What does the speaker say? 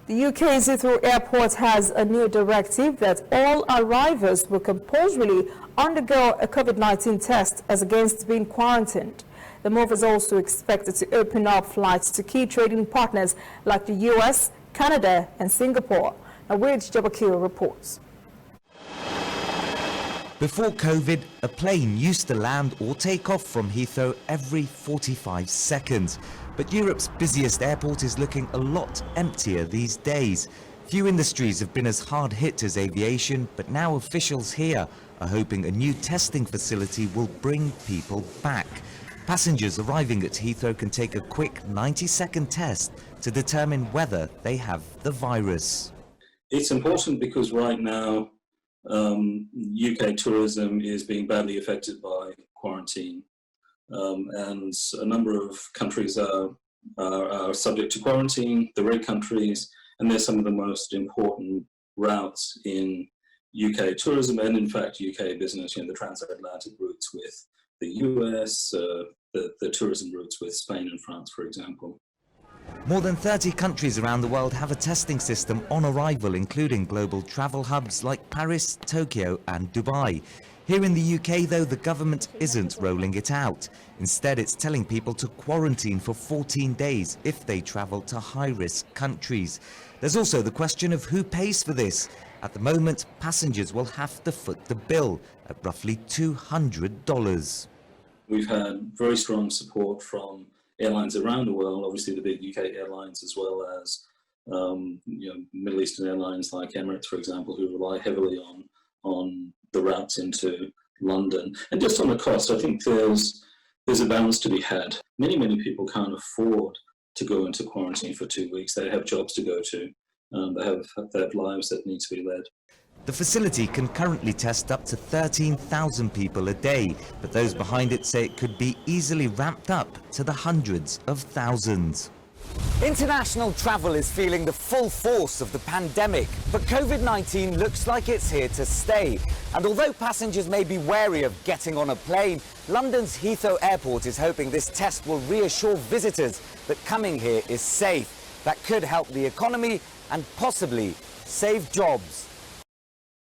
The UK's Heathrow Airport has a new directive that all arrivals will compulsorily undergo a COVID-19 test as against being quarantined. The move is also expected to open up flights to key trading partners like the US, Canada and Singapore. Now, Wade Jabakil reports. Before COVID, a plane used to land or take off from Heathrow every 45 seconds. But Europe's busiest airport is looking a lot emptier these days. Few industries have been as hard hit as aviation, but now officials here are hoping a new testing facility will bring people back. Passengers arriving at Heathrow can take a quick 90-second test to determine whether they have the virus. It's important because right now UK tourism is being badly affected by quarantine, and a number of countries are subject to quarantine, the red countries, and they're some of the most important routes in UK tourism and in fact UK business, the transatlantic routes with the US, the tourism routes with Spain and France, for example. More than 30 countries around the world have a testing system on arrival, including global travel hubs like Paris, Tokyo and Dubai. Here in the UK, though, the government isn't rolling it out. Instead, it's telling people to quarantine for 14 days if they travel to high-risk countries. There's also the question of who pays for this. At the moment, passengers will have to foot the bill at roughly $200. We've had very strong support from airlines around the world, obviously the big UK airlines, as well as Middle Eastern airlines like Emirates, for example, who rely heavily on the routes into London. And just on the cost, I think there's a balance to be had. Many people can't afford to go into quarantine for 2 weeks. They have jobs to go to. They have lives that need to be led. The facility can currently test up to 13,000 people a day, but those behind it say it could be easily ramped up to the hundreds of thousands. International travel is feeling the full force of the pandemic, but COVID-19 looks like it's here to stay. And although passengers may be wary of getting on a plane, London's Heathrow Airport is hoping this test will reassure visitors that coming here is safe. That could help the economy and possibly save jobs.